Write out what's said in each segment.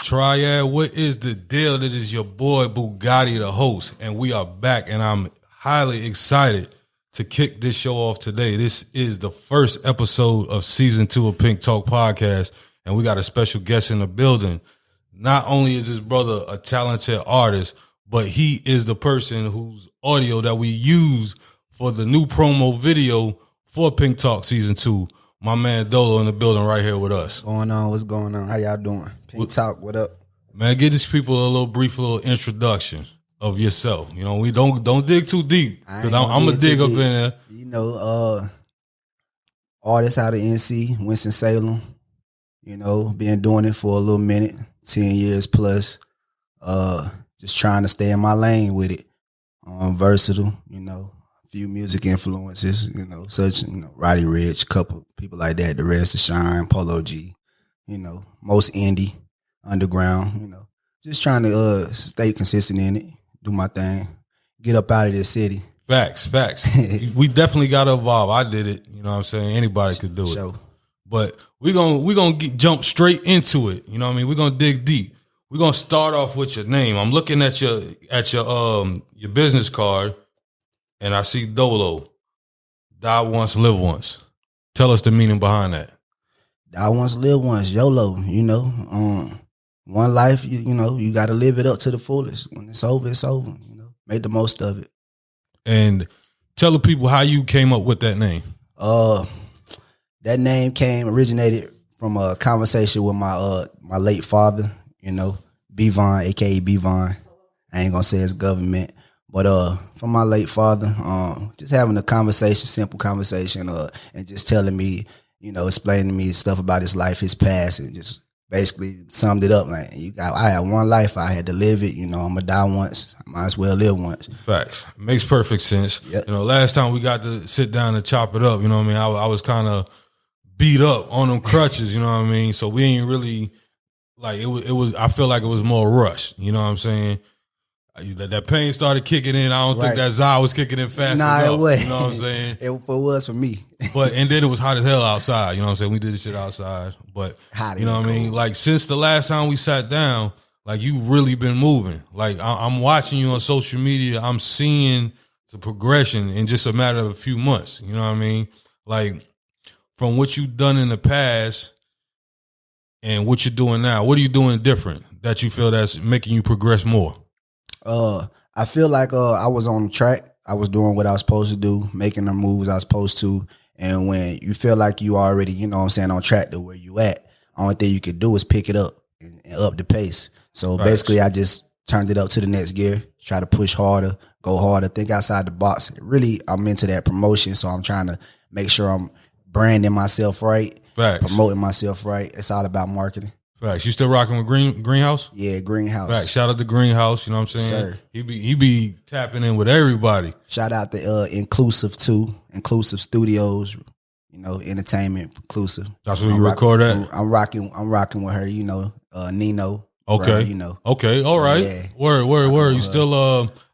Triad, what is the deal? That is your boy Bugatti, the host, and we are back, and I'm highly excited to kick this show off today. This is the first episode of season 2 of Pink Talk Podcast, and we got a special guest in the building. Not only is his brother a talented artist, but he is the person whose audio that we use for the new promo video for Pink Talk season 2. My man Dolo in the building right here with us. What's going on? How y'all doing? Pink Talk, what up? Man, give these people a brief introduction of yourself. You know, we don't dig too deep because I'm gonna dig up in there. You know, artist out of NC, Winston, Salem. You know, been doing it for a little minute, 10 years plus. Just trying to stay in my lane with it. Versatile, you know. Few music influences, you know, such, you know, Roddy Ricch, couple people like that, the rest of Shine, Polo G, you know, most indie, underground, you know, just trying to stay consistent in it, do my thing, get up out of this city. Facts. We definitely got to evolve. I did it, you know what I'm saying? Anybody could do it. Sure. But we're gonna jump straight into it, you know what I mean? We're going to dig deep. We're going to start off with your name. I'm looking at your business card. And I see Dolo, die once, live once. Tell us the meaning behind that. Die once, live once, YOLO, you know. One life, you know, you got to live it up to the fullest. When it's over, you know. Make the most of it. And tell the people how you came up with that name. That name originated from a conversation with my late father, you know, B-Von, a.k.a. B-Von. I ain't going to say it's government. But from my late father, just having a conversation, simple conversation, and just telling me, you know, explaining to me stuff about his life, his past, and just basically summed it up like, I had one life, I had to live it. You know, I'm gonna die once, I might as well live once. Facts. Makes perfect sense. Yep. You know, last time we got to sit down and chop it up, you know what I mean? I was kind of beat up on them crutches, you know what I mean? So we ain't really like it was. I feel like it was more rushed. You know what I'm saying? That pain started kicking in. I don't think that Zah was kicking in fast enough. It wasn't. You know what I'm saying? It was for me. And then it was hot as hell outside. You know what I'm saying? We did this shit outside. But you know what I mean? Like since the last time we sat down, like you really been moving. Like I'm watching you on social media. I'm seeing the progression in just a matter of a few months. You know what I mean? Like from what you've done in the past and what you're doing now, what are you doing different that you feel that's making you progress more? I feel like I was on the track. I was doing what I was supposed to do, making the moves I was supposed to. And when you feel like you already, you know what I'm saying, on track to where you at, only thing you could do is pick it up and up the pace. So basically I just turned it up to the next gear, try to push harder, go harder, think outside the box. Really, I'm into that promotion, so I'm trying to make sure I'm branding myself right, promoting myself right. It's all about marketing. Facts. You still rocking with Greenhouse? Yeah, Greenhouse. Facts. Shout out to Greenhouse. You know what I'm saying? Sir. He be tapping in with everybody. Shout out to Inclusive too, Inclusive Studios. You know, entertainment inclusive. That's where you record at. I'm rocking with her. You know, Nino. Okay. Right, you know. Okay. All right. Yeah. Word. You still?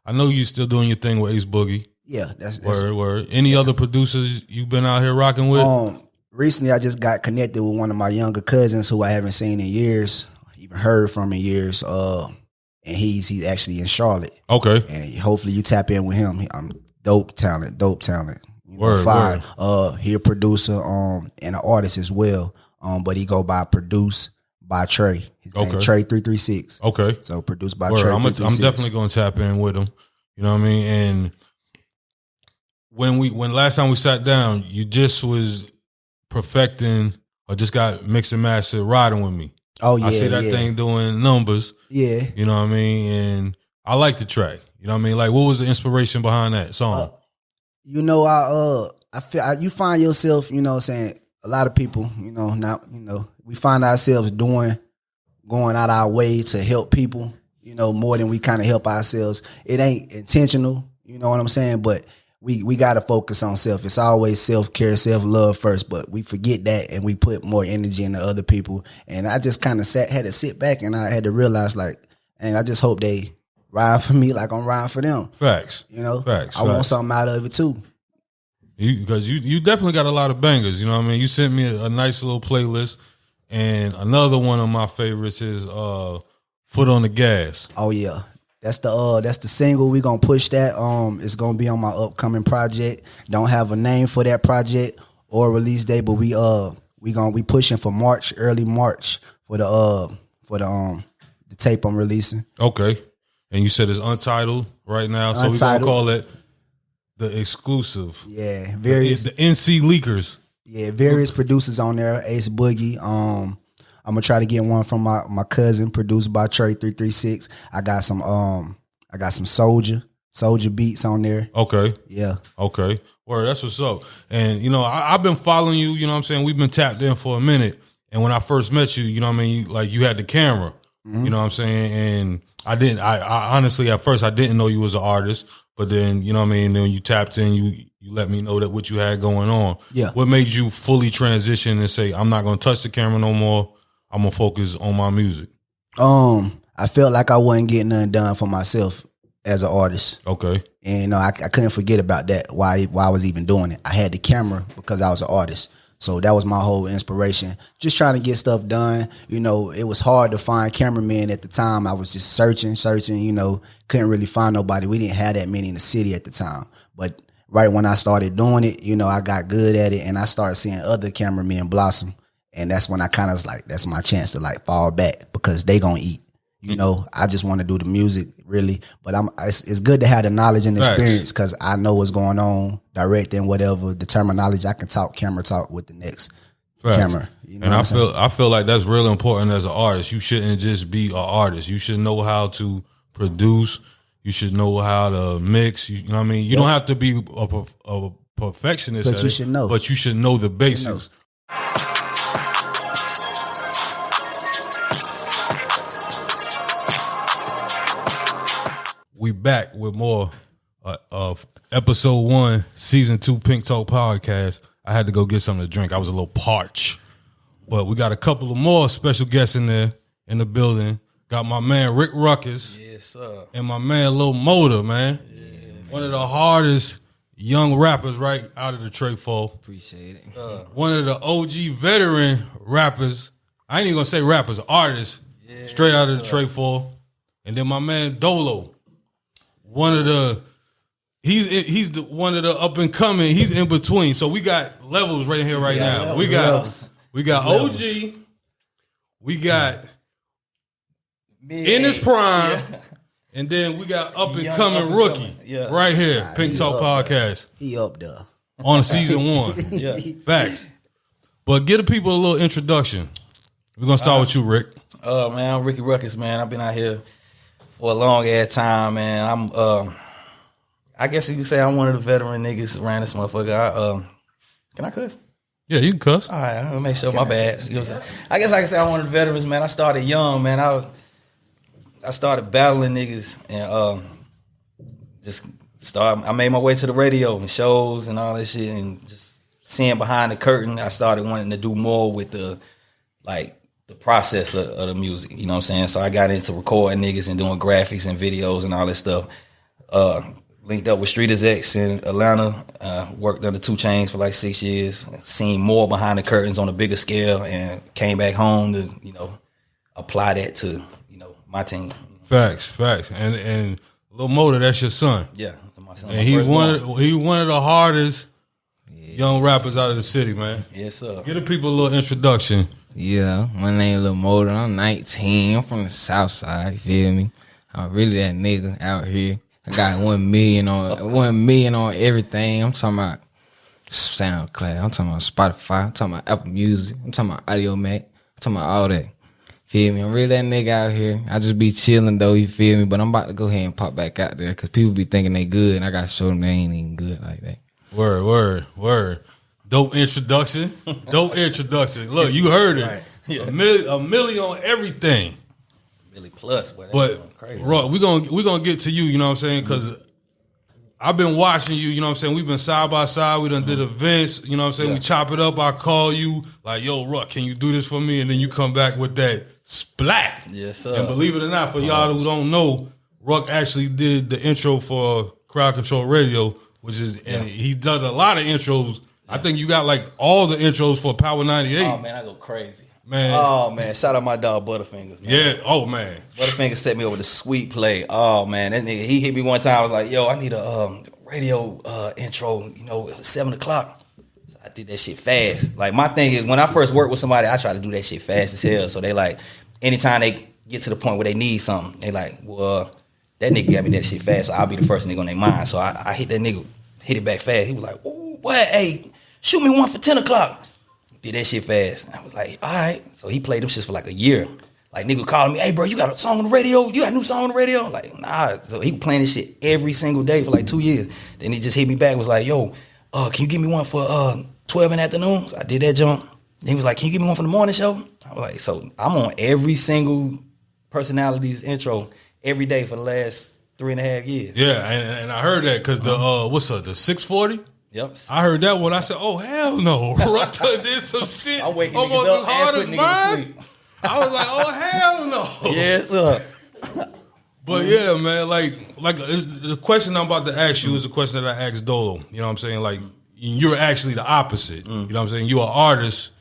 I know you still doing your thing with Ace Boogie. Yeah. That's word. Any other producers you been out here rocking with? Recently, I just got connected with one of my younger cousins who I haven't seen in years, even heard from in years. And he's actually in Charlotte. Okay. And hopefully you tap in with him. I'm dope talent. You know, word. He a producer and an artist as well. But he go by Produce by Trey. His name Trey 336. Okay. So produced by word. Trey. I'm definitely gonna tap in with him. You know what I mean? And when last time we sat down, you just was perfecting or just got mix and master riding with me. Oh yeah, I see that thing doing numbers. Yeah, you know what I mean, and I like the track. You know what I mean. Like, what was the inspiration behind that song? You know, I feel you find yourself. You know, what I'm saying a lot of people. You know, now we find ourselves going out our way to help people. You know, more than we kind of help ourselves. It ain't intentional. You know what I'm saying, but. We got to focus on self. It's always self-care, self-love first, but we forget that and we put more energy into other people. And I just kind of had to sit back and I had to realize like, and I just hope they ride for me like I'm riding for them. Facts. You know? Facts. I want something out of it too. Because you definitely got a lot of bangers, you know what I mean? You sent me a nice little playlist And another one of my favorites is Foot on the Gas. Oh yeah. That's the single. We gonna push that. It's gonna be on my upcoming project. Don't have a name for that project or release date, but we pushing for March, early March for the tape I'm releasing. Okay. And you said it's untitled right now, so we're gonna call it the exclusive. Yeah, the NC Leakers. Yeah, various producers on there. Ace Boogie. I'm gonna try to get one from my cousin, produced by Trey 336. I got some Soldier beats on there. Okay. Yeah. Okay. Word, that's what's up. And I've been following you. You know what I'm saying? We've been tapped in for a minute. And when I first met you, you know what I mean? You had the camera. Mm-hmm. You know what I'm saying? And I honestly at first I didn't know you was an artist, but then you know what I mean. Then you tapped in, you let me know that what you had going on. Yeah. What made you fully transition and say I'm not gonna touch the camera no more? I'm gonna focus on my music. I felt like I wasn't getting nothing done for myself as an artist. Okay. And I couldn't forget about that. Why I was even doing it. I had the camera because I was an artist. So that was my whole inspiration. Just trying to get stuff done. It was hard to find cameramen at the time. I was just searching, couldn't really find nobody. We didn't have that many in the city at the time. But right when I started doing it, I got good at it and I started seeing other cameramen blossom. And that's when I kind of was like, that's my chance to fall back because they gonna eat. I just want to do the music really, but it's good to have the knowledge and experience because I know what's going on, directing whatever, the terminology. I can talk camera talk with the next camera. And I feel like that's real important as an artist. You shouldn't just be an artist. You should know how to produce. You should know how to mix. You know what I mean? You don't have to be a perfectionist, but you should know. But you should know the basics. We back with more of episode 1, season 2 Pink Talk podcast. I had to go get something to drink. I was a little parched. But we got a couple of more special guests in there in the building. Got my man Rick Ruckus. Yes, sir. And my man Lil Motor, man. Yes. One of the hardest young rappers right out of the Detroit Fall. Appreciate it. One of the OG veteran rappers. I ain't even gonna say rappers, artists. Yes, straight out of the Detroit Fall. And then my man Dolo. One of the one of the up and coming. He's in between. So we got levels right here right now. We got OG. We got in his prime. Yeah. And then we got up and coming rookie. Yeah. Right here. Pink Talk podcast. He up there. On season 1. Yeah. Facts. But give the people a little introduction. We're gonna start with you, Rick. Man, I'm Ricky Ruckus, man. I've been out here for a long ass time, man. I'm I guess you could say I'm one of the veteran niggas around this motherfucker. Can I cuss? Yeah, you can cuss. All right, I'm gonna make sure my bad. You know what I'm saying? I guess I can say I'm one of the veterans, man. I started young, man. I started battling niggas and I made my way to the radio and shows and all that shit and just seeing behind the curtain. I started wanting to do more with the process of the music, you know what I'm saying? So I got into recording niggas and doing graphics and videos and all that stuff. Linked up with Street Execs in Atlanta, worked under 2 Chainz for 6 years, seen more behind the curtains on a bigger scale and came back home to, apply that to, my team. Facts. And Lil Motor, that's your son. Yeah, my son. And he one of the hardest young rappers out of the city, man. Yes, sir. Give the people a little introduction. Yeah, my name is Lil Motor. I'm 19. I'm from the South Side. You feel me? I'm really that nigga out here. I got 1 million on everything. I'm talking about SoundCloud. I'm talking about Spotify. I'm talking about Apple Music. I'm talking about Audio Mac. I'm talking about all that. Feel me? I'm really that nigga out here. I just be chilling though. You feel me? But I'm about to go ahead and pop back out there because people be thinking they good, and I gotta show them they ain't even good like that. Word. Dope introduction. Look, you heard it. Right. Yeah. A million on everything. Million plus. Boy, but crazy. We gonna get to you. You know what I'm saying? Because I've been watching you. You know what I'm saying? We've been side by side. We done did events. You know what I'm saying? Yeah. We chop it up. I call you like, yo, Ruck, can you do this for me? And then you come back with that splat. Yes, sir. And believe it or not, for y'all who don't know, Ruck actually did the intro for Crowd Control Radio, and he done a lot of intros. I think you got all the intros for Power 98. Oh man, I go crazy. Man. Oh man, shout out my dog Butterfingers. Man. Yeah. Oh man. Butterfingers set me over the sweet play. Oh man, that nigga, he hit me one time. I was like, yo, I need a radio intro. You know, 7 o'clock. So I did that shit fast. Like my thing is, when I first work with somebody, I try to do that shit fast as hell. So they like, anytime they get to the point where they need something, they like, well, that nigga got me that shit fast, so I'll be the first nigga on their mind. So I hit that nigga, hit it back fast. He was like, ooh, what? Hey, shoot me one for 10 o'clock. Did that shit fast. I was like, all right. So he played them shits for like a year. Like nigga calling me, hey bro, you got a song on the radio? You got a new song on the radio? I'm like, nah. So he playing this shit every single day for like 2 years. Then he just hit me back, was like, yo, can you give me one for 12 in the afternoon? So I did that jump. Then he was like, can you give me one for the morning show? I was like, so I'm on every single personality's intro every day for the last 3.5 years. Yeah, and I heard that because the 640? Yep. I heard that one. I said, "Oh hell no!" Ruckus did some shit I'm waking almost niggas as up hard and as putting niggas to mine. sleep. I was like, "Oh hell no!" Yes, look. But yeah, man, like the question I'm about to ask you is a question that I asked Dolo. You know what I'm saying? Like you're actually the opposite. You know what I'm saying? You're an artist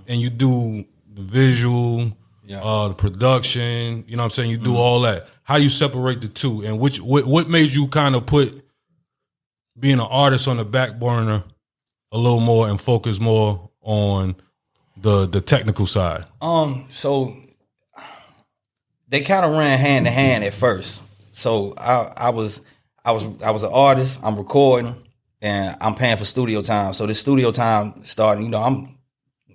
and you do the visual, the production. You know what I'm saying? You do all that. How do you separate the two? And what made you kind of put being an artist on the back burner a little more and focus more on the technical side? So they kind of ran hand in hand at first. So I was an artist. I'm recording and I'm paying for studio time. So the studio time starting, you know, I'm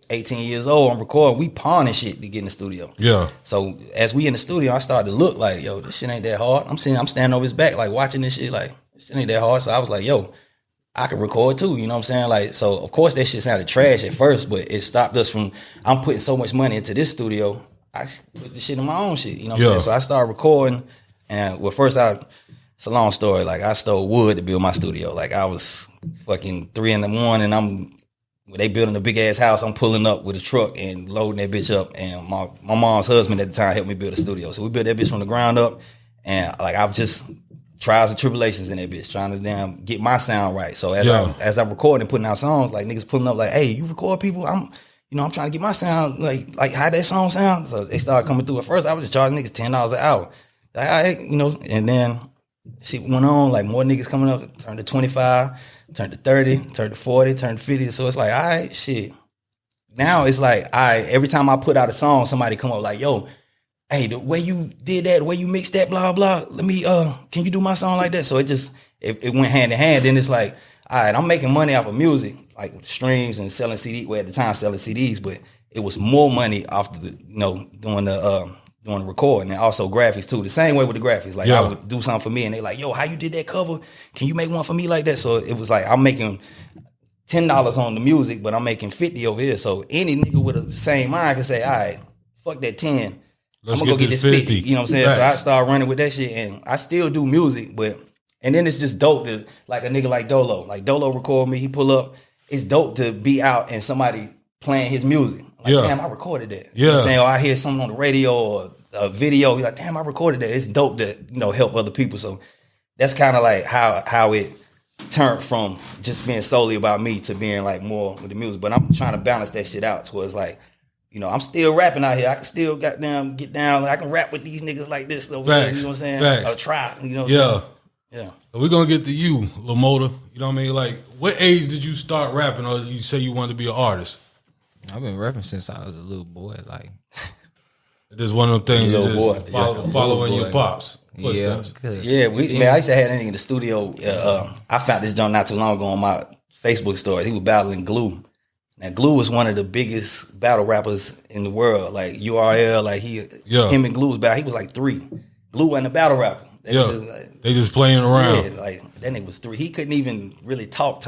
18 years old. I'm recording. We pawning shit to get in the studio. Yeah. So as we in the studio, I started to look like, yo, this shit ain't that hard. I'm standing over his back, like watching this shit, like this shit ain't that hard. So I was like, yo, I can record too. You know what I'm saying? Like, so of course that shit sounded trash at first, but it stopped us from. I'm putting so much money into this studio. I put the shit in my own shit. You know what I'm saying? So I started recording, and first it's a long story. Like I stole wood to build my studio. Like I was fucking 3 a.m. They building a big ass house. I'm pulling up with a truck and loading that bitch up. And my mom's husband at the time helped me build a studio. So we built that bitch from the ground up. And like I've just trials and tribulations in that bitch, trying to damn get my sound right. So as I'm recording and putting out songs, like niggas pulling up like, hey, you record people? I'm trying to get my sound like how that song sound. So they started coming through. At first I was just charging niggas $10 an hour. Like, all right, and then shit went on, like more niggas coming up, turned to 25, turned to 30, turned to 40, turned to 50. So it's like, all right, shit. Now it's like, all right, every time I put out a song, somebody come up like, yo, hey, the way you did that, the way you mixed that, blah, blah, let me, can you do my song like that? So it went hand in hand. Then it's like, all right, I'm making money off of music, like streams and selling CDs. Well, at the time, selling CDs, but it was more money off doing the recording and also graphics too. The same way with the graphics. Like I would do something for me and they like, yo, how you did that cover? Can you make one for me like that? So it was like, I'm making $10 on the music, but I'm making 50 over here. So any nigga with the same mind can say, all right, fuck that 10. I'm gonna go get this 50. You know what I'm saying? Right. So I started running with that shit and I still do music, and then it's just dope to, like a nigga like Dolo. Like Dolo record me, he pull up. It's dope to be out and somebody playing his music. Like, damn, I recorded that. You know what I'm saying? Or I hear something on the radio or a video, you're like, damn, I recorded that. It's dope to, help other people. So that's kind of like how it turned from just being solely about me to being like more with the music. But I'm trying to balance that shit out towards like, I'm still rapping out here. I can still get down. I can rap with these niggas like this over here. You know what I'm saying? Facts. Or try. You know what I'm saying? Yeah. So we're gonna get to you, Lamoda. You know what I mean? Like, what age did you start rapping, or you say you wanted to be an artist? I've been rapping since I was a little boy. Like, it's one of them things. Following your pops. Yeah, man. I used to have that nigga in the studio. I found this joint not too long ago on my Facebook story. He was battling Glue. Now, Glue was one of the biggest battle rappers in the world. Like URL, like him and Glue was battle. He was like 3. Glue wasn't a battle rapper. They just playing around. Yeah, like that nigga was 3. He couldn't even really talk.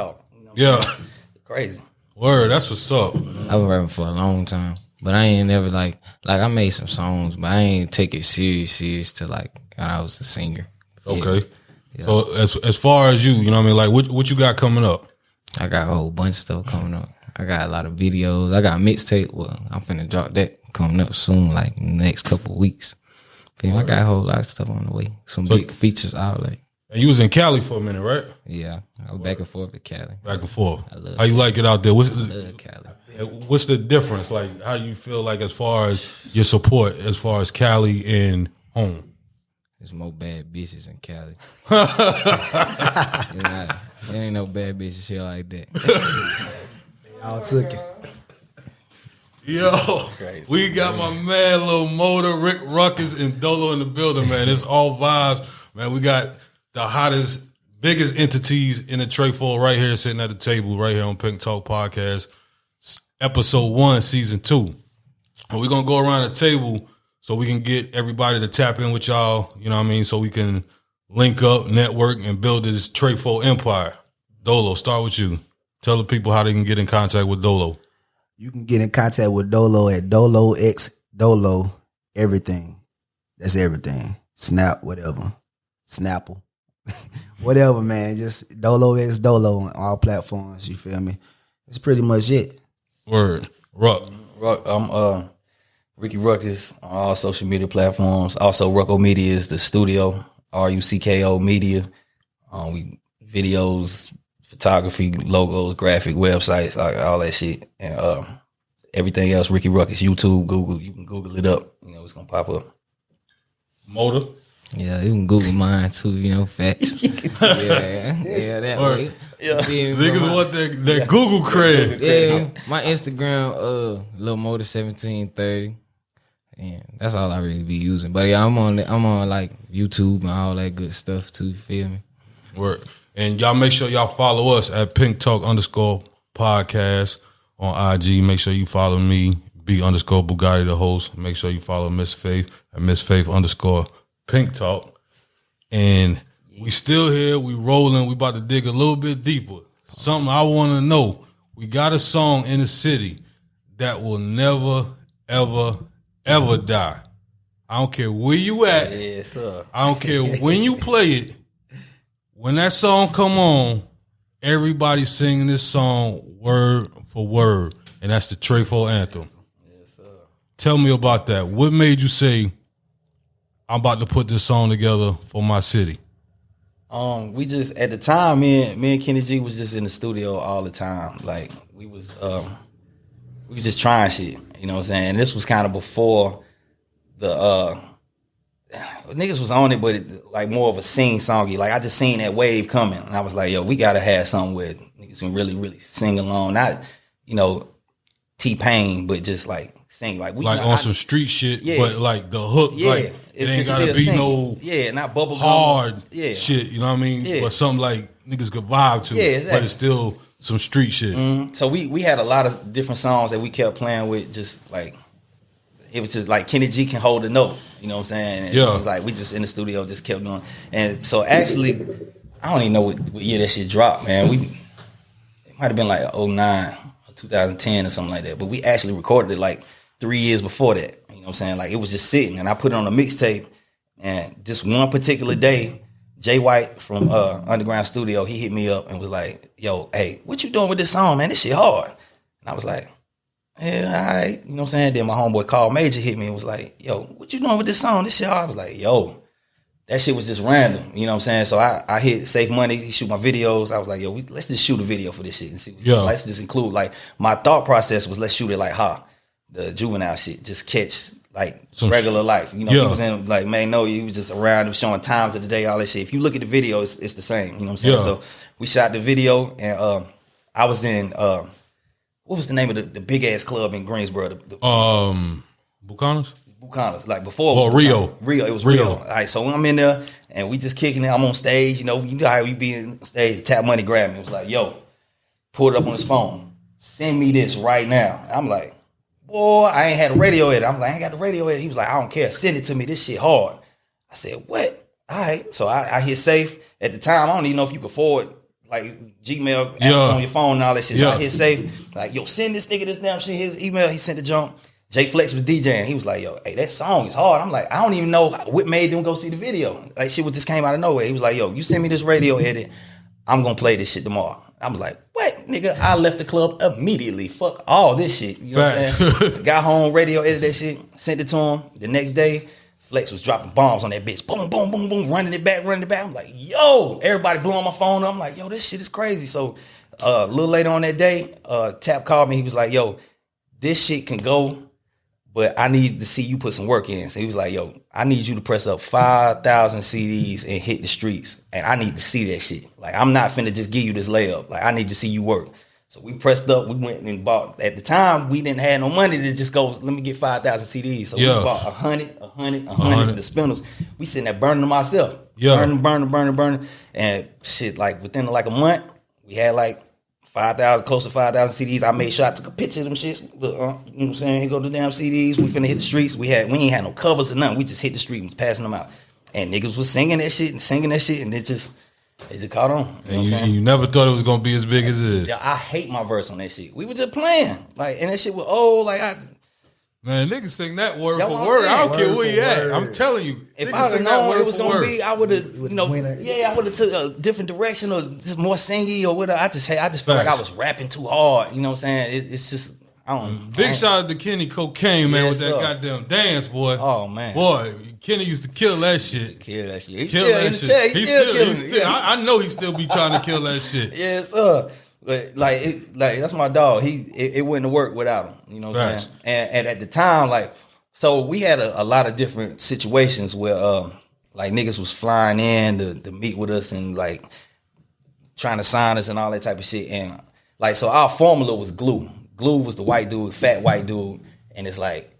Crazy. Word, that's what's up. I've been rapping for a long time, but I ain't never like I made some songs, but I ain't take it serious till like when I was a singer. Okay. Yeah. So as far as you know what I mean, like what you got coming up? I got a whole bunch of stuff coming up. I got a lot of videos. I got a mixtape. Well, I'm finna drop that coming up soon, like in the next couple of weeks. I got a whole lot of stuff on the way. Some big features out. Like, And you was in Cali for a minute, right? Yeah, I was back and forth to Cali. Back and forth. I love how you like it out there? I love Cali. What's the difference? Like, how you feel like as far as your support, as far as Cali and home? There's more bad bitches in Cali. There ain't no bad bitches here like that. Y'all took it. Yo, we got my man, Lil Motor, Rick Ruckus, and Dolo in the building, man. It's all vibes, man. We got the hottest, biggest entities in the trefoil right here, sitting at the table, right here on Pink Talk Podcast, episode 1, season 2. And we're gonna go around the table so we can get everybody to tap in with y'all. You know what I mean? So we can link up, network, and build this trefoil empire. Dolo, start with you. Tell the people how they can get in contact with Dolo. You can get in contact with Dolo at Dolo X Dolo. Everything. That's everything. Snap, whatever. Snapple. Whatever, man. Just Dolo X Dolo on all platforms. You feel me? That's pretty much it. Word. Ruck. I'm Ricky Ruckus on all social media platforms. Also, Rucko Media is the studio. RUCKO Media. We videos, photography, logos, graphic, websites, all that shit. And everything else, Ricky Ruckus, YouTube, Google. You can Google it up. You know, it's going to pop up. Motor. Yeah, you can Google mine too, you know, facts. yeah, that way. Yeah. Niggas want that Google cred. Yeah, my Instagram, Lil Motor 1730. And that's all I really be using. But yeah, I'm on like YouTube and all that good stuff too, you feel me? Word. And y'all make sure y'all follow us at PinkTalk_podcast on IG. Make sure you follow me, B_Bugatti the host. Make sure you follow Miss Faith at MissFaith_PinkTalk. And we still here. We rolling. We about to dig a little bit deeper. Something I want to know. We got a song in the city that will never, ever, ever die. I don't care where you at. Yes, sir. I don't care when you play it. When that song come on, everybody's singing this song word for word, and that's the trefoil anthem. Yes, sir. Tell me about that. What made you say, I'm about to put this song together for my city? We just at the time, me and Kenny G was just in the studio all the time. Like we was just trying shit. You know what I'm saying? This was kind of before the niggas was on it, but like more of a sing songy. Like I just seen that wave coming, and I was like, yo, we gotta have something where niggas can really, really sing along. Not, you know, T-Pain, but just like sing like we like on some street shit. Yeah. But like the hook, yeah, like it ain't gotta be no not bubble hard shit. You know what I mean? Yeah. But something like niggas could vibe to. Yeah, exactly. But it's still some street shit. Mm-hmm. So we had a lot of different songs that we kept playing with. Just like it was just like Kenny G can hold a note. You know what I'm saying? And it was just like we just in the studio just kept doing. And so actually, I don't even know what year that shit dropped, man. It might have been like 09 or 2010 or something like that. But we actually recorded it like 3 years before that. You know what I'm saying? Like it was just sitting, and I put it on a mixtape. And just one particular day, Jay White from Underground Studio, he hit me up and was like, "Yo, hey, what you doing with this song, man? This shit hard." And I was like, "Yeah, all right." You know what I'm saying? Then my homeboy Carl Major hit me and was like, "Yo, what you doing with this song? This shit hard." I was like, "Yo, that shit was just random." You know what I'm saying? So I hit Safe Money. He shoot my videos. I was like, "Yo, let's just shoot a video for this shit and see. Let's just include like my thought process was let's shoot it like the Juvenile shit, just catch like some regular life. You know, he was in like he was just around, he was showing times of the day, all that shit. If you look at the video, it's the same. You know what I'm saying? Yeah. So we shot the video, and I was in what was the name of the big ass club in Greensboro? Bucanas, like before. Well, Rio. It was Rio. All right, so when I'm in there and we just kicking it, I'm on stage. You know how we be on stage. Tap Money grabbed me. It was like, "Yo," pulled it up on his phone. "Send me this right now." I'm like, "Boy, I ain't had a radio edit." I'm like, "I ain't got the radio edit." He was like, "I don't care. Send it to me. This shit hard." I said, "What?" All right. So I hit safe. At the time, I don't even know if you could forward like Gmail apps on your phone and all that shit. So I hit safe. Like, "Yo, send this nigga this damn shit." His email, he sent the jump. Jay Flex was DJing. He was like, "Yo, hey, that song is hard." I'm like, I don't even know what made them go see the video. Like, shit just came out of nowhere. He was like, "Yo, you send me this radio edit. I'm going to play this shit tomorrow." I was like, "What, nigga?" I left the club immediately. Fuck all this shit. You know what I'm saying? Got home, radio edited that shit, sent it to him. The next day, Flex was dropping bombs on that bitch. Boom, boom, boom, boom, running it back. I'm like, yo, everybody blew on my phone. I'm like, yo, this shit is crazy. So a little later on that day, Tap called me. He was like, yo, this shit can go, but I need to see you put some work in. So he was like, yo, I need you to press up 5,000 CDs and hit the streets. And I need to see that shit. Like, I'm not finna just give you this layup. Like, I need to see you work. So we pressed up. We went and bought. At the time, we didn't have no money to just go, let me get 5,000 CDs. So we bought 100 the spindles. We sitting there burning them ourselves. Yeah. Burning. And shit, like, within like a month, we had like 5,000, close to 5,000 CDs. I made sure I took a picture of them shits. Look, you know what I'm saying? Here go the damn CDs. We finna hit the streets. We ain't had no covers or nothing. We just hit the street and was passing them out. And niggas was singing that shit, and it just caught on. You know what I'm saying? You never thought it was gonna be as big as it is. Yeah, I hate my verse on that shit. We were just playing. Like, and that shit was old. Like, man, niggas sing that word for word. I don't care where you at. I'm telling you. If I would have known it was gonna be, I would have, I would have took a different direction or just more singy or whatever. I just felt like I was rapping too hard. You know what I'm saying? It's just, I don't. Big shout out to Kenny Cocaine, man, with that goddamn dance, boy. Oh man, boy, Kenny used to kill that shit. He He's still I know he still be trying to kill that shit. Yes, But like that's my dog. It wouldn't have worked without him. You know what I'm saying? And at the time, like, so we had a lot of different situations where like niggas was flying in to meet with us and like trying to sign us and all that type of shit. And like, so our formula was Glue. Glue was the white dude, fat white dude, and it's like,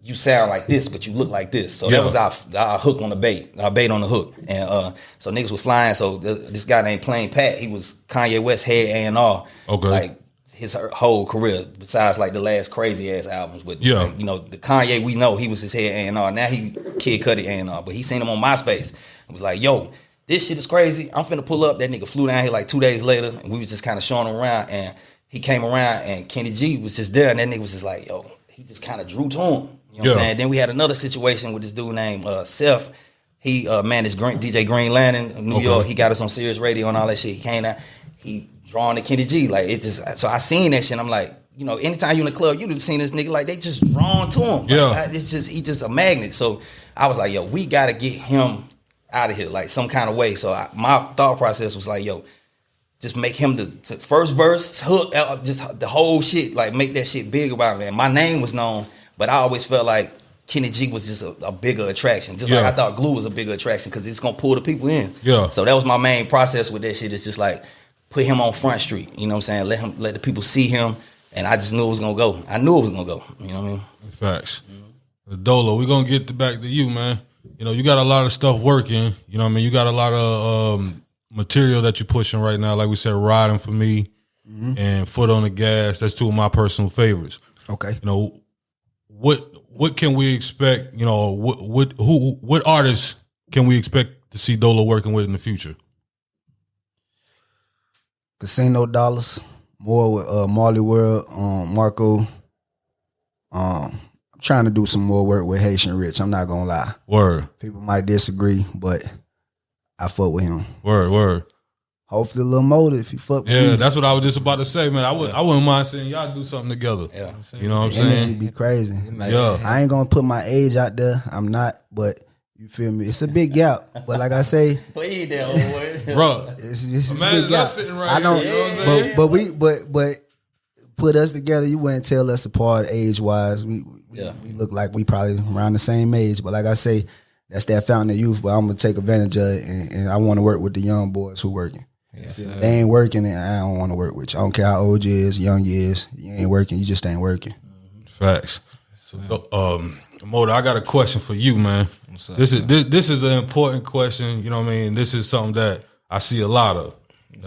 you sound like this, but you look like this. So that was our hook on the bait, our bait on the hook. And so niggas was flying. So this guy named Plain Pat, he was Kanye West head A&R. Okay. Like his whole career, besides like the last crazy ass albums. But like, you know, the Kanye we know, he was his head A&R. Now he Kid Cudi A&R. But he seen him on MySpace and was like, yo, this shit is crazy. I'm finna pull up. That nigga flew down here like 2 days later, and we was just kind of showing him around. And he came around, and Kenny G was just there, and that nigga was just like, yo, he just kind of drew to him. You know what I'm saying? Then we had another situation with this dude named Seth. He managed DJ Green Lantern in New York. He got us on Sirius Radio and all that shit. He came out, he drawing to Kenny G. Like, it just, so I seen that shit. I'm like, you know, anytime you in the club, you done seen this nigga, like, they just drawn to him. Like, it's just, he just a magnet. So I was like, yo, we got to get him out of here, like, some kind of way. So my thought process was like, yo, just make him the first verse, hook, just the whole shit, like, make that shit big about it. And my name was known, but I always felt like Kenny G was just a bigger attraction. Just like I thought Glue was a bigger attraction because it's going to pull the people in. Yeah. So that was my main process with that shit. It's just like, put him on Front Street. You know what I'm saying? Let the people see him. And I just knew it was going to go. I knew it was going to go. You know what I mean? Facts. Mm-hmm. Dolo, we're going to get back to you, man. You know, you got a lot of stuff working. You know what I mean? You got a lot of material that you're pushing right now. Like we said, Riding for Me and Foot on the Gas. That's two of my personal favorites. Okay. You know, what can we expect? You know, what artists can we expect to see Dolo working with in the future? Casino Dollars, more with Marley World, Marco. I'm trying to do some more work with Haitian Rich. I'm not gonna lie. Word. People might disagree, but I fuck with him. Word. Hopefully a little motive if you fuck with me. Yeah, that's what I was just about to say, man. I wouldn't mind seeing y'all do something together. Yeah. You know what I'm saying? Energy be crazy. Yeah. I ain't gonna put my age out there. I'm not, but you feel me? It's a big gap. But like I say, please there, boy. Bro. It's a big gap. Sitting right I don't here, you know what I'm saying? But put us together, you wouldn't tell us apart age wise. We look like we probably around the same age. But like I say, that's that fountain of youth, but I'm gonna take advantage of it, and I want to work with the young boys who working. Yes, they ain't working, and I don't want to work with you. I don't care how old you is, young you is. You ain't working, you just ain't working. Facts. So, Moda, I got a question for you, man. This is an important question. You know what I mean? This is something that I see a lot of.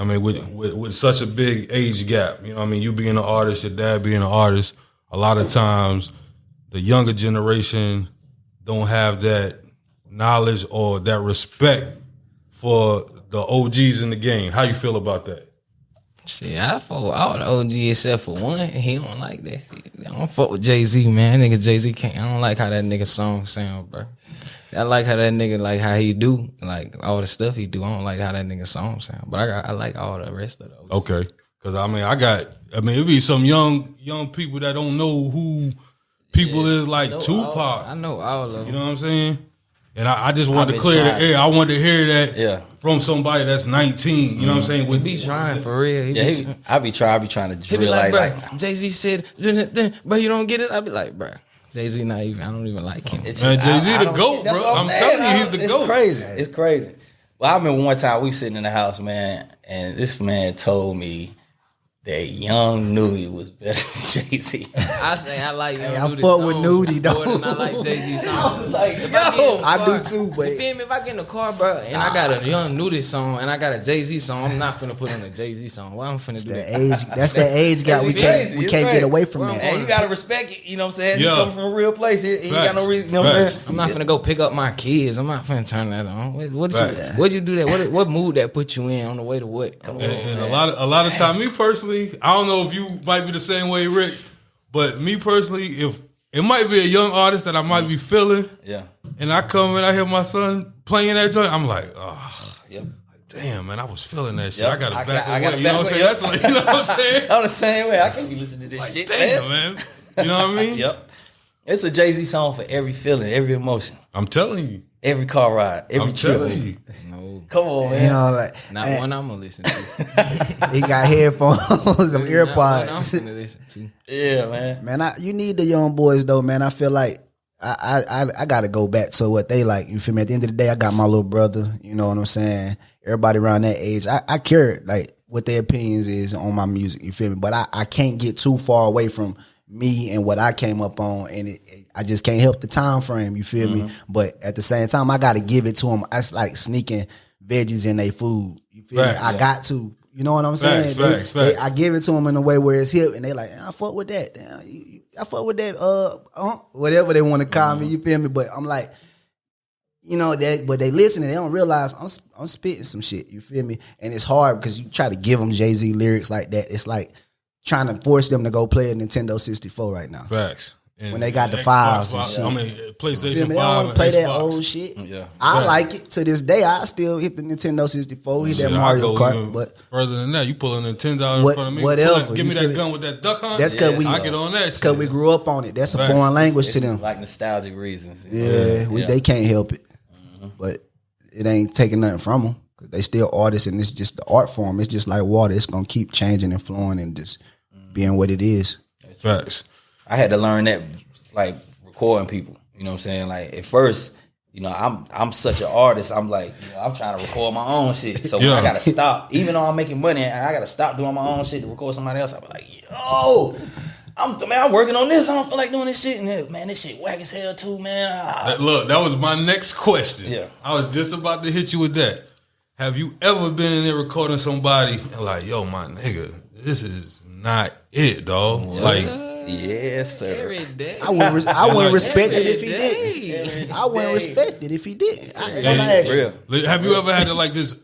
I mean, with such a big age gap. You know what I mean? You being an artist, your dad being an artist. A lot of times, the younger generation don't have that knowledge or that respect for the OGs in the game. How you feel about that? Shit, I fuck with all the OGs except for one. He don't like that shit. I don't fuck with Jay-Z, man. That nigga Jay-Z can't. I don't like how that nigga song sound, bro. I like how that nigga, like how he do, like all the stuff he do. I don't like how that nigga song sound, but I like all the rest of those. Okay, because I mean, it be some young people that don't know who people is like Tupac. I know all of them. You know what I'm saying? And I just wanted to clear the air. I wanted to hear that from somebody that's 19. You know what I'm saying? He be trying for real. I be trying to drill like Jay-Z said, bro, you don't get it? I be like, bro, Jay-Z not even, I don't even like him. Man, Jay-Z the GOAT, bro. I'm telling you, he's the GOAT. It's crazy. Well, I remember one time we sitting in the house, man, and this man told me that Young Nudy was better than Jay-Z. I say I like Young Nudy. I fuck with Nudy, though. More than I like Jay-Z songs. I was like, I do too, but you feel me? If I get in the car, bro, and I got a Young Nudy song and I got a Jay-Z song, I'm not finna put on a Jay-Z song. Why I'm finna do that? That's that age gap. We can't get away from that. And you gotta respect it. You know what I'm saying? Yeah. He come from a real place. He ain't got no reason. You know what I'm saying? I'm not finna go pick up my kids. I'm not finna turn that on. What you do that? What mood that put you in on the way to what? Come on, and a lot of time, me personally, I don't know if you might be the same way, Rick, but me personally, if it might be a young artist that I might be feeling, and I come and I hear my son playing that joint, I'm like, oh, damn, man, I was feeling that shit. I got to back away. You know what I'm saying? That's like, you know what I'm saying? I'm the same way. I can't be listening to this shit. Damn, man. You know what I mean? It's a Jay-Z song for every feeling, every emotion. I'm telling you. Every car ride, every trip. No. Come on, man. You know, like, Not one I'm gonna listen to. he got headphones, some I'm earpods. finna listen to. Yeah, man. Man, you need the young boys though, man. I feel like I gotta go back to what they like. You feel me? At the end of the day, I got my little brother. You know what I'm saying? Everybody around that age, I care like what their opinions is on my music. You feel me? But I can't get too far away from me and what I came up on, and I just can't help the time frame. You feel me? But at the same time, I got to give it to them. It's like sneaking veggies in their food. You feel me? I got to. You know what I'm saying? Facts. I give it to them in a way where it's hip, and they like, I fuck with that. Damn, I fuck with that. Whatever they want to call me. You feel me? But I'm like, you know that. But they listening. They don't realize I'm spitting some shit. You feel me? And it's hard because you try to give them Jay-Z lyrics like that. It's like trying to force them to go play a Nintendo 64 right now. Facts. And when they got the files and shit. I mean, PlayStation 5 They don't want to play and that Xbox. old shit. Yeah. I like it. To this day, I still hit the Nintendo 64, hit that Mario Kart. But further than that, you pull a Nintendo out in front of me. Whatever. Give me that gun with that duck hunt. That's because I get on that shit. Because we grew up on it. That's a foreign language to them. Like nostalgic reasons. They can't help it. But it ain't taking nothing from them. Cause they still artists, and it's just the art form. It's just like water. It's going to keep changing and flowing and just being what it is. Facts. I had to learn that, like, recording people. You know what I'm saying? Like, at first, you know, I'm such an artist. I'm like, you know, I'm trying to record my own shit. So when I gotta stop, even though I'm making money and I gotta stop doing my own shit to record somebody else, I'm like, yo, I'm working on this. I don't feel like doing this shit. And man, this shit whack as hell too, man. Look, that was my next question. Yeah. I was just about to hit you with that. Have you ever been in there recording somebody and like, yo, my nigga, this is not it, dog. Like, yes, sir. Every day. I wouldn't respect it if he didn't. I wouldn't respect it if he didn't. Real. Have you ever had to like just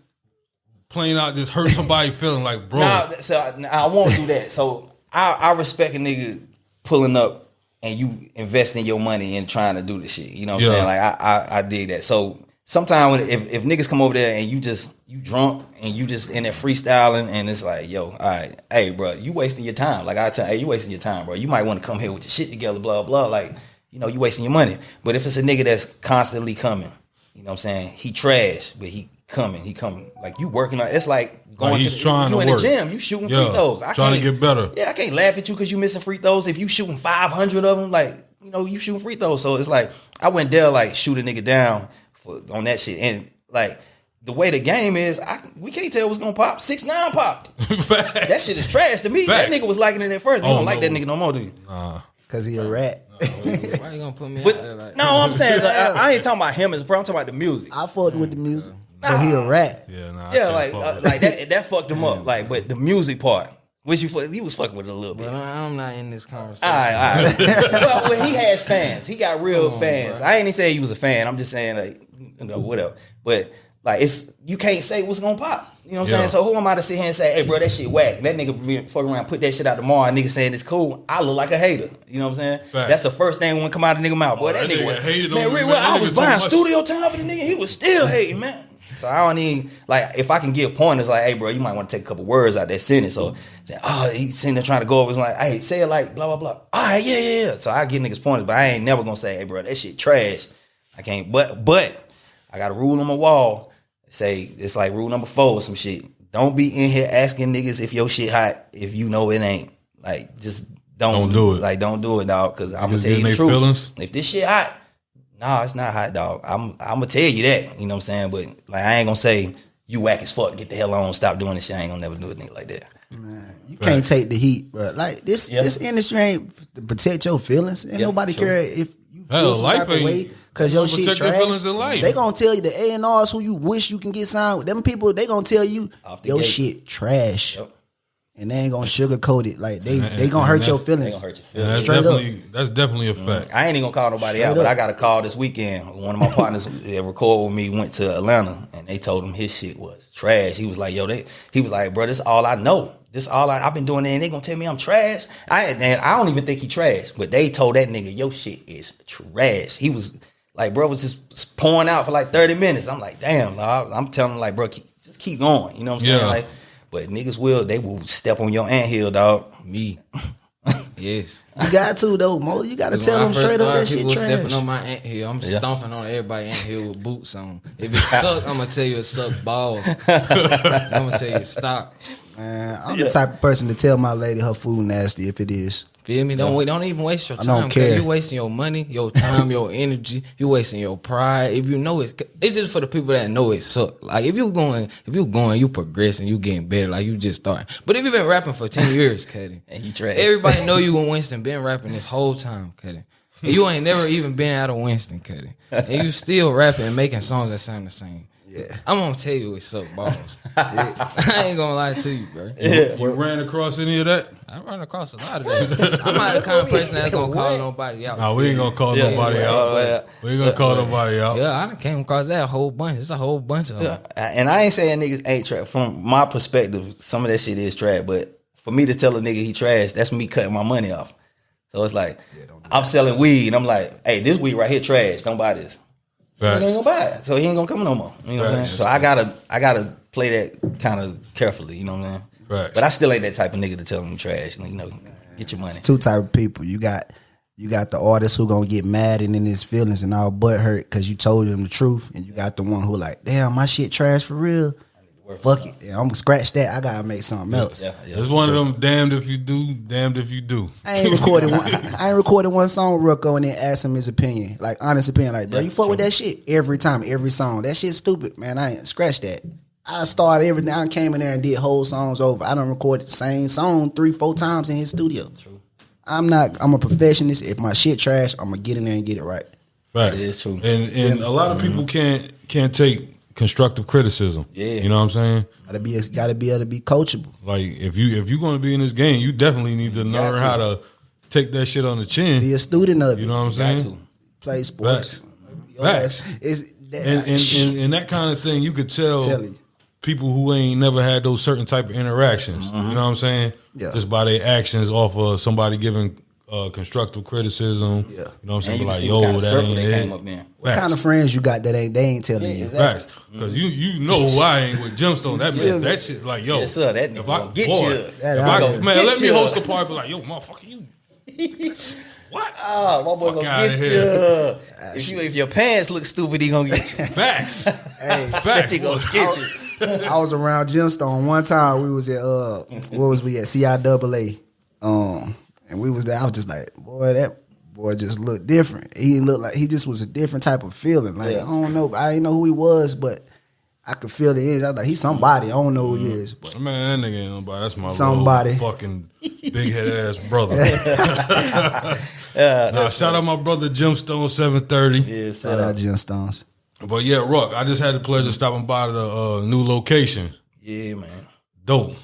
plain out just hurt somebody feeling like, bro? So I won't do that. So I respect a nigga pulling up and you investing your money in trying to do the shit. You know what I'm saying? Like I dig that. So sometimes if niggas come over there and you drunk and you just in there freestyling and it's like, yo, all right, hey, bro, you wasting your time. Like I tell, hey, you wasting your time, bro. You might want to come here with your shit together, blah blah. Like, you know, you wasting your money. But if it's a nigga that's constantly coming, you know what I'm saying? He trash, but he coming. Like you working on. It's like going he's trying to you in work. The gym. You shooting free throws. Trying to get better. Yeah, I can't laugh at you because you missing free throws. If you shooting 500 of them, like, you know, you shooting free throws. So it's like I went there like shoot a nigga down on that shit. And like the way the game is, we can't tell what's gonna pop. 6ix9ine popped. That shit is trash to me. Fact. That nigga was liking it at first. You don't like that nigga no more, do you? Cause he a rat. Why you gonna put me out there like No, I'm saying I ain't talking about him as a pro. I'm talking about the music. I fucked with the music, but he a rat. Like that fucked him up. Like, but the music part, which he was fucking with it a little bit. But I'm not in this conversation. All right. Well, he has fans. He got real fans. Bro. I ain't even saying he was a fan. I'm just saying like, you know, whatever. But like, you can't say what's gonna pop. You know what I'm saying? So who am I to sit here and say, hey, bro, that shit whack. That nigga be fucking around, put that shit out tomorrow, and nigga saying it's cool. I look like a hater. You know what I'm saying? Fact. That's the first thing when come out of nigga mouth. Boy, that nigga hated on me. Man, I was buying studio time for the nigga. He was still hating, man. So I don't need, like, if I can give pointers, like, hey, bro, you might want to take a couple words out that sentence. Or, he's sitting there trying to go over. It's like, hey, say it like blah, blah, blah. All right, yeah. So I give niggas pointers, but I ain't never going to say, hey, bro, that shit trash. I can't. But I got a rule on my wall. Say, it's like rule number 4 or some shit. Don't be in here asking niggas if your shit hot if you know it ain't. Like, just don't do it. Like, don't do it, dog, because I'm going to tell you the truth. Feelings. If this shit hot, no, it's not hot, dog. I'm gonna tell you that. You know what I'm saying? But like, I ain't gonna say you whack as fuck. Get the hell on. Stop doing this shit. I ain't gonna never do a nigga like that. Man, you can't take the heat, bro. Like this industry ain't to protect your feelings. Ain't nobody care if you feel some type of way because your shit trash. They gonna tell you the A&Rs who you wish you can get signed with. Them people, they gonna tell you your shit trash. Yep. And they ain't gonna sugarcoat it. Like they gonna hurt your feelings. They gonna hurt your feelings. That's definitely a fact. I ain't even gonna call nobody out, but I got a call this weekend. One of my partners that record with me went to Atlanta, and they told him his shit was trash. He was like, he was like, bro, this is all I know. This all I've been doing, and they gonna tell me I'm trash. I don't even think he trash, but they told that nigga, your shit is trash. He was like, bro, was just pouring out for like 30 minutes. I'm like, damn. I'm telling him like, bro, just keep going. You know what I'm saying? Like. But niggas will step on your anthill, dog. Me. Yes. You got to, though, Mo. You got to tell them straight up that shit trash. People stepping on my anthill. I'm stomping on everybody's anthill with boots on. If it suck, I'm going to tell you it suck balls. I'm going to tell you stop. Man, I'm the type of person to tell my lady her food nasty if it is. Feel me? Don't even waste your time. I don't care. You wasting your money, your time, your energy. You wasting your pride. If you know it's just for the people that know it suck. Like if you going, you progressing, you getting better. Like you just starting. But if you been rapping for 10 years, Cuddy, and you trash. Everybody know you and Winston been rapping this whole time, Cuddy. And you ain't never even been out of Winston, Cuddy. And you still rapping and making songs that sound the same. Yeah, I'm gonna tell you it suck balls. I ain't gonna lie to you, bro. You ran across any of that? I ran across a lot of that. I'm not the kind of person that's gonna call nobody out. No, we ain't gonna call nobody out. We ain't gonna call nobody out. Yeah, I done came across that a whole bunch. It's a whole bunch of them. And I ain't saying niggas ain't trash. From my perspective, some of that shit is trash. But for me to tell a nigga he trash, that's me cutting my money off. So it's like I'm selling weed, and I'm like, hey, this weed right here trash. Don't buy this. He ain't gonna buy it, so he ain't gonna come no more. You know what I'm saying? So I gotta play that kind of carefully. You know what I'm saying? Right. But I still ain't that type of nigga to tell him trash. You know, get your money. It's two type of people. You got the artist who gonna get mad and in his feelings and all butt hurt because you told him the truth, and you got the one who like, damn, my shit trash for real. Fuck it. Yeah, I'm gonna scratch that. I gotta make something else. Yeah, it's one of them damned if you do, damned if you do. I ain't recorded one song with Ruckus and then asked him his opinion. Like honest opinion. Like, bro, you fuck with that shit every time, every song. That shit's stupid, man. I ain't scratch that. I started everything. I came in there and did whole songs over. I done recorded the same song 3-4 times in his studio. True. I'm a perfectionist. If my shit trash, I'm gonna get in there and get it right. Facts. It is true. And a lot of people can't take constructive criticism. Yeah. You know what I'm saying? Gotta be able to be coachable. Like if you're gonna be in this game, you definitely need to learn how to take that shit on the chin. Be a student of it. You know what I'm saying? Play sports. Facts. And that kind of thing you could tell people who ain't never had those certain type of interactions. Mm-hmm. You know what I'm saying? Yeah. Just by their actions off of somebody giving constructive criticism. Yeah. You know what I'm saying? Like, yo, that ain't it. What kind of friends you got that they ain't telling you? Facts. Because you know who I ain't with Gemstone. That shit like, yo. Yes, sir. That nigga gonna get you. Man, let me host a party. Be like, yo, motherfucker, you. What? Oh, my boy gonna get you. If your pants look stupid, he gonna get you. Facts. Hey, facts. He gonna get you. I was around Gemstone one time. We was at what was we at? CIAA. And we was there. I was just like, boy, that boy just looked different. He looked like he just was a different type of feeling. Like I don't know, I didn't know who he was, but I could feel the energy. I was like, he's somebody. I don't know who he is. But man, that nigga ain't nobody. That's my somebody fucking big head ass brother. Shout out my brother Gemstone 730. Yeah, shout out Gemstones. But yeah, Ruck, I just had the pleasure of stopping by the new location. Yeah, man. Dope.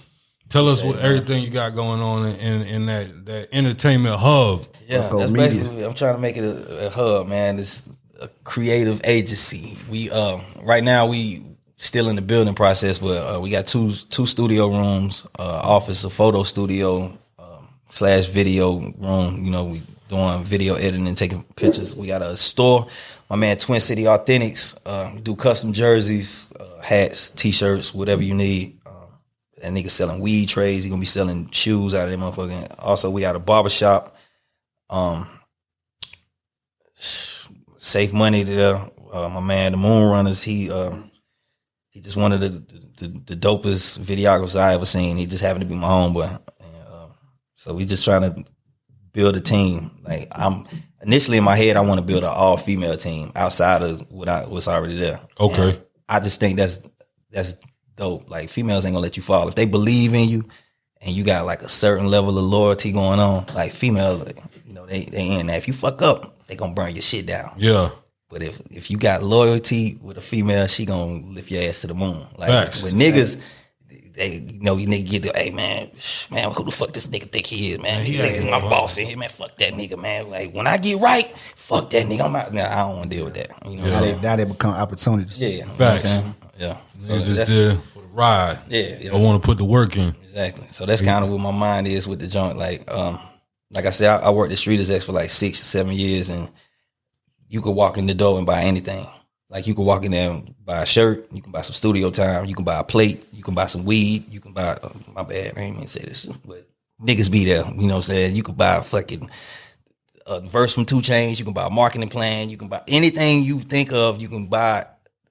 Tell us what everything you got going on in that entertainment hub. Yeah, that's basically, I'm trying to make it a hub, man. It's a creative agency. We right now we still in the building process, but we got two studio rooms, office, a photo studio / video room. You know, we doing video editing and taking pictures. We got a store. My man Twin City Authentics. Do custom jerseys, hats, t-shirts, whatever you need. That nigga selling weed trays. He gonna be selling shoes out of them motherfucking. Also, we got a barbershop. Save money there. My man, the Moon Runners, he just one of the dopest videographers I ever seen. He just happened to be my homeboy. And, so we just trying to build a team. Like I'm initially in my head, I want to build an all female team outside of what's already there. Okay. And I just think that's dope. Like females ain't gonna let you fall if they believe in you, and you got like a certain level of loyalty going on. Like females, like, you know, they in that. If you fuck up, they gonna burn your shit down. Yeah. But if you got loyalty with a female, she gonna lift your ass to the moon. Like Facts. with niggas, they you nigga get the, hey man, who the fuck this nigga think he is, man? He think he's my boss in here, man. Fuck that nigga, man. Like when I get right, fuck that nigga. I'm out. Nah, I don't want to deal with that. You know what I'm saying? Now they become opportunities. Yeah. Facts. Yeah. So just there for the ride. Yeah. I want to put the work in. Exactly. So that's kind of what my mind is with the joint. Like I said, I worked at Street Exec for like 6 or 7 years, and you could walk in the door and buy anything. Like you could walk in there and buy a shirt, you can buy some studio time, you can buy a plate, you can buy some weed, you can buy, my bad, I ain't even say this, but niggas be there, you know what I'm saying? You can buy a fucking verse from 2 Chainz, you can buy a marketing plan, you can buy anything you think of, you can buy,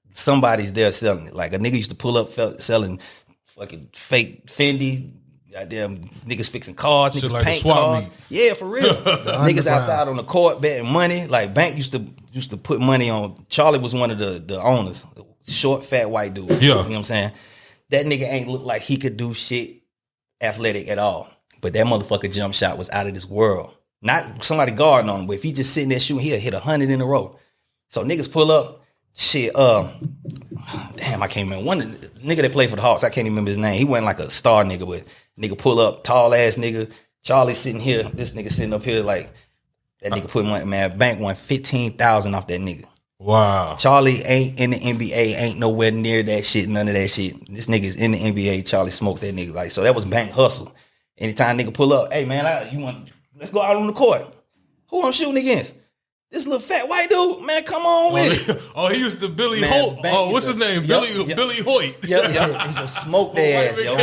somebody's there selling it. Like a nigga used to pull up selling fucking fake Fendi, goddamn niggas fixing cars, niggas like paint cars. Yeah, for real. Niggas outside on the court betting money. Like Bank used to put money on. Charlie was one of the owners, the short, fat white dude. Yeah. You know what I'm saying? That nigga ain't look like he could do shit athletic at all. But that motherfucker jump shot was out of this world. Not somebody guarding on him, but if he just sitting there shooting, he'll hit 100 in a row. So niggas pull up, shit, damn, I can't remember. One nigga that played for the Hawks, I can't even remember his name. He wasn't like a star nigga, but nigga pull up, tall ass nigga. Charlie sitting here, this nigga sitting up here like, that nigga put money, man, Bank won $15,000 off that nigga. Wow. Charlie ain't in the NBA, ain't nowhere near that shit, none of that shit. This nigga's in the NBA, Charlie smoked that nigga. Like, so that was Bank hustle. Anytime nigga pull up, hey man, let's go out on the court. Who I'm shooting against? This little fat white dude, man, come on with it. Oh, he used to Billy Man, Holt. Bank Oh, what's used his to- name? Yep. Billy Hoyt. Yep. He's a smoke their ass, yo.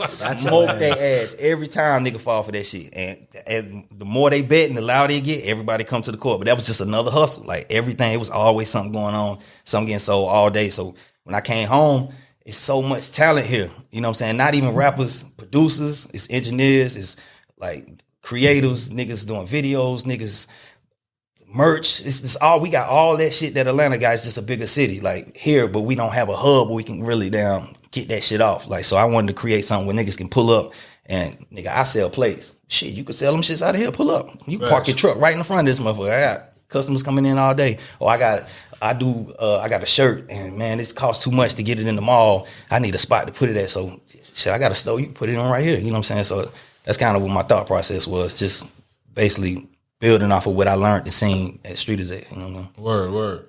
Smoke their ass every time nigga fall for that shit. And the more they bet and the louder they get, everybody come to the court. But that was just another hustle. Like everything, it was always something going on, something getting sold all day. So when I came home, it's so much talent here. You know what I'm saying? Not even rappers, producers, it's engineers, it's like creatives, niggas doing videos, niggas merch. It's all, we got all that shit that Atlanta got. It's just a bigger city like here, but we don't have a hub where we can really get that shit off. Like, so I wanted to create something where niggas can pull up and nigga, I sell plates. Shit, you could sell them shits out of here, pull up. You can park your truck right in the front of this motherfucker. I got customers coming in all day. Or I got a shirt and man, this costs too much to get it in the mall. I need a spot to put it at. So shit, I got a store, you can put it on right here. You know what I'm saying? So that's kind of what my thought process was, just basically building off of what I learned and seen at Street Exec. You know what I mean? Word.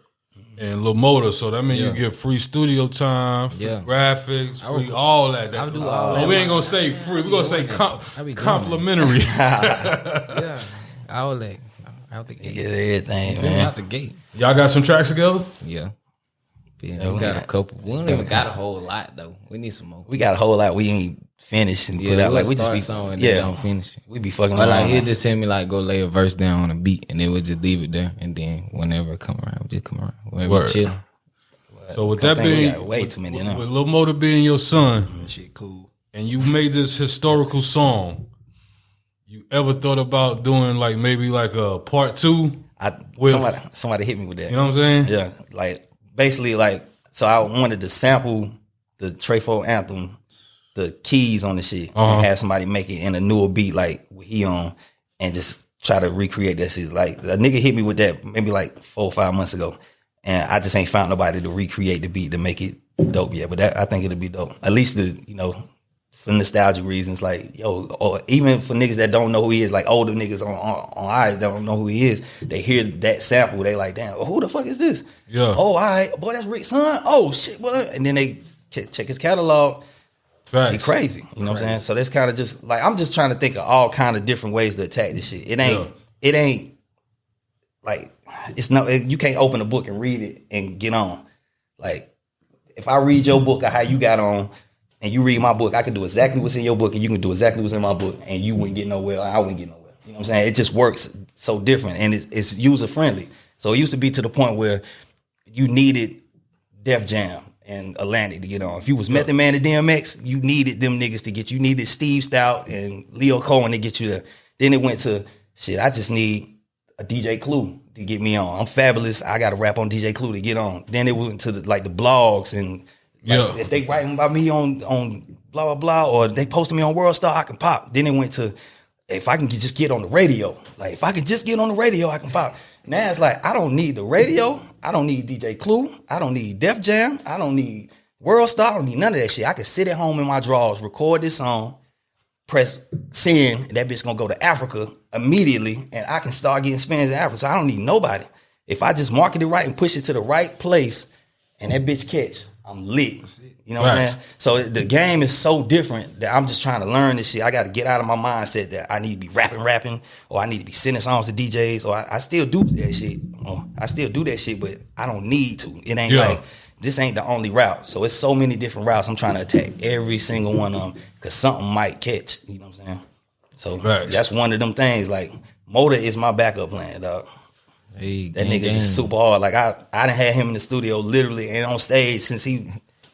And Lil Motor, so that means you get free studio time, free graphics, free all that. I would do all that. We ain't gonna say free, we're gonna say complimentary. Yeah, all that. Out the gate. Get everything, Man. man. Out the gate. Y'all got some tracks together? Yeah. We got a couple. We don't even got a whole lot though. We need some more. We got a whole lot we ain't finished and put out. Like we just be and then don't finish it. We be fucking But around. like he'll just tell me like go lay a verse down on a beat and then we'll just leave it there and then whenever it come around, we just come around. Whenever we chill. So with that being, we got way too many. with Lil Motor being your son, Shit, cool. and you made this historical song, you ever thought about doing like maybe like a part 2? Somebody hit me with that. You know what I'm saying? Yeah, like basically like, so I wanted to sample the Trefo anthem, the keys on the shit, and have somebody make it in a newer beat like what he on, and just try to recreate that shit. Like a nigga hit me with that maybe like 4 or 5 months ago, and I just ain't found nobody to recreate the beat to make it dope yet. But that, I think it'll be dope. At least for nostalgic reasons, like or even for niggas that don't know who he is, like older niggas on eyes don't know who he is. They hear that sample, they like, damn, who the fuck is this? Yeah. Oh, all right, boy, that's Rick's son. Oh shit, what? And then they check his catalog. Facts. He crazy. You know what I'm saying? So that's kind of just like, I'm just trying to think of all kind of different ways to attack this shit. It ain't it ain't like it's no. You can't open a book and read it and get on. Like if I read your book of how you got on, and you read my book, I can do exactly what's in your book, and you can do exactly what's in my book, and you wouldn't get nowhere. I wouldn't get nowhere. You know what I'm saying? It just works so different, and it's user friendly. So it used to be to the point where you needed Def Jam and Atlantic to get on. If you was Method Man and DMX, you needed them niggas to get you. You needed Steve Stout and Leo Cohen to get you there. Then it went to shit. I just need a DJ Clue to get me on. I'm fabulous. I got to rap on DJ Clue to get on. Then it went to the blogs and if they writing about me on blah blah blah, or they posting me on World Star, I can pop. Then it went to if I can just get on the radio. Like if I can just get on the radio, I can pop. Now it's like I don't need the radio. I don't need DJ Clue. I don't need Def Jam. I don't need World Star. I don't need none of that shit. I can sit at home in my drawers, record this song, press send, and that bitch gonna go to Africa immediately, and I can start getting spins in Africa. So I don't need nobody. If I just market it right and push it to the right place, and that bitch catch, I'm lit. You know what I'm saying? So the game is so different that I'm just trying to learn this shit. I got to get out of my mindset that I need to be rapping, or I need to be sending songs to DJs, or I still do that shit. I still do that shit, but I don't need to. It ain't like this ain't the only route. So it's so many different routes. I'm trying to attack every single one of them because something might catch. You know what I'm saying? So that's one of them things. Like Motor is my backup plan, dog. Hey, that nigga is super hard. Like I done had him in the studio literally and on stage since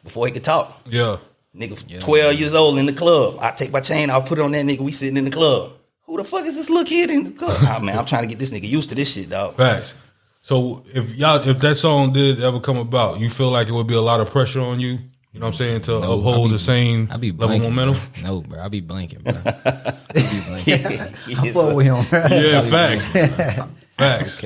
before he could talk. Yeah. Nigga 12 years old in the club. I take my chain, I'll put it on that nigga, we sitting in the club. Who the fuck is this little kid in the club? Nah, man, I'm trying to get this nigga used to this shit, dog. Facts. So if that song did ever come about, you feel like it would be a lot of pressure on you? You know what I'm saying? To uphold the same level of momentum? No, bro. I be blanking, bro. I be blanking. I'm full with him. Yeah, facts. Facts.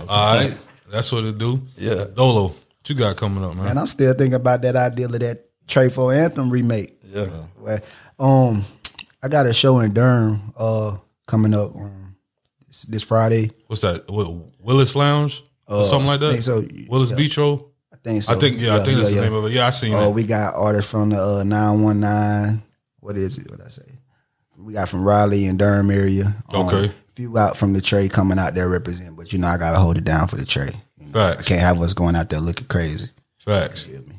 All right. That's what it do. Yeah. Dolo, what you got coming up, man? And I'm still thinking about that idea of that Trey 4 Anthem remake. Yeah. Where, I got a show in Durham coming up this Friday. What's that? Willis Lounge? Or something like that? I think so. Willis Bistro? I think so. I think that's the name of it. Yeah, I seen it. We got artists from the 919. What is it? What I say? We got from Raleigh and Durham area. Okay. Few out from the Trey coming out there represent, but I gotta hold it down for the Trey. Facts. I can't have us going out there looking crazy. Facts. You feel me?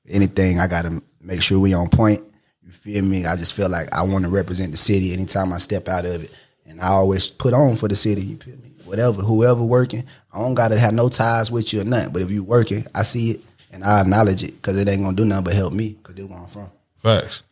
Anything, I gotta make sure we on point. You feel me? I just feel like I want to represent the city anytime I step out of it, and I always put on for the city. You feel me? Whoever working, I don't gotta have no ties with you or nothing. But if you working, I see it and I acknowledge it because it ain't gonna do nothing but help me because that's where I'm from. Facts.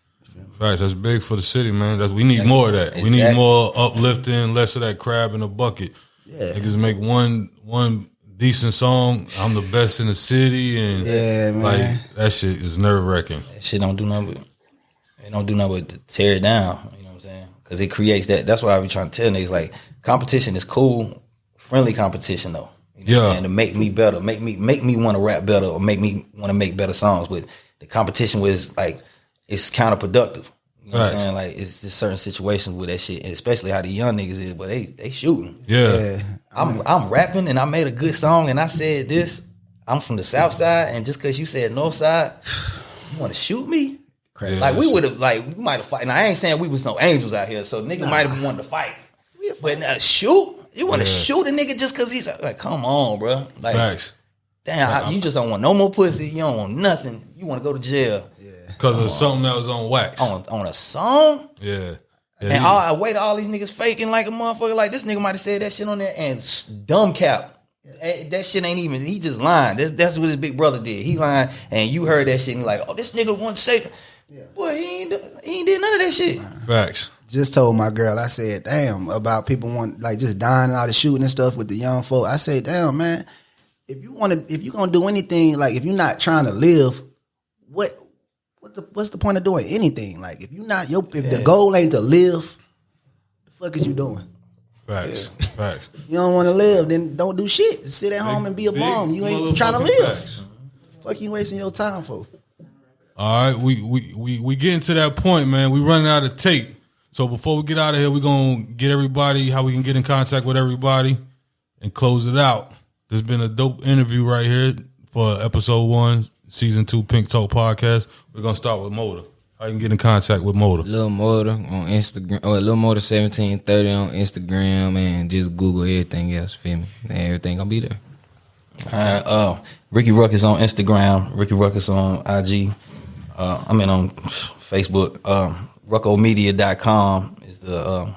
Facts. That's big for the city, man. We need more of that. Exactly. We need more uplifting, less of that crab in a bucket. Yeah. Niggas make one decent song. I'm the best in the city, and like that shit is nerve wracking. That shit don't do nothing but to tear it down. You know what I'm saying? Because it creates that. That's why I be trying to tell niggas like competition is cool, friendly competition though. You know what I'm saying? To make me better, make me want to rap better, or make me want to make better songs. But the competition was like. It's counterproductive. You know what I'm saying? Like it's just certain situations with that shit, and especially how the young niggas is, but they shooting. Yeah. I'm rapping and I made a good song and I said this. I'm from the South Side, and just because you said North Side, you want to shoot me? Crazy. Like we would have, we might have fight. Now I ain't saying we was no angels out here, so nigga might have wanted to fight. But shoot? You want to shoot a nigga just because he's like, come on, bro. Like, facts. Damn, you just don't want no more pussy. You don't want nothing. You want to go to jail. Because of something that was on wax. On a song? Yeah. And I wait all these niggas faking like a motherfucker. Like this nigga might have said that shit on there and dumb cap. That shit ain't even, he just lying. That's what his big brother did. He lying and you heard that shit and like, oh, this nigga want to say, boy, he ain't did none of that shit. Facts. Just told my girl, I said, damn, about people just dying out of shooting and stuff with the young folk. I said, damn, man, if you're gonna do anything, like if you're not trying to live, what's the point of doing anything? Like if the goal ain't to live, the fuck is you doing? Facts. Facts. You don't want to live, then don't do shit. Just sit at home and be a bum. You ain't trying to live. Facts. Fuck you wasting your time for. All right, we getting to that point, man. We running out of tape. So before we get out of here, we're gonna get everybody how we can get in contact with everybody and close it out. There's been a dope interview right here for episode 1, season 2, Pink Talk podcast. We're gonna start with Motor. How I can get in contact with Motor. Lil Motor on Instagram, or Lil Motor 1730 on Instagram, and just Google everything else. Feel me? And everything gonna be there. Ricky Ruckus on Instagram. Ricky Ruckus on IG. I'm in on Facebook. Ruckomedia.com is the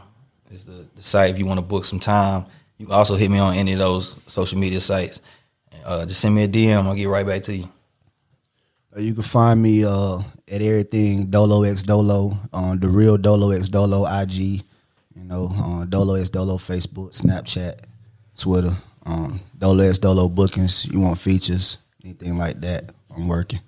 site if you want to book some time. You can also hit me on any of those social media sites. Just send me a DM. I'll get right back to you. You can find me at everything Dolo X Dolo on the real Dolo X Dolo IG. Dolo X Dolo Facebook, Snapchat, Twitter. Dolo X Dolo bookings. You want features, anything like that? I'm working.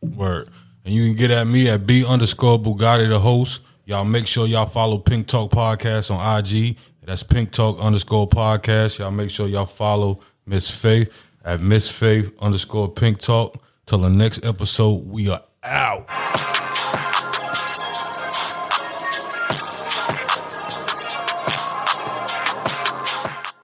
Word. And you can get at me at B_Bugatti the host. Y'all make sure y'all follow Pink Talk Podcast on IG. That's PinkTalk_podcast. Y'all make sure y'all follow Miss Faith at Miss Faith_Pink Talk. Till the next episode, we are out.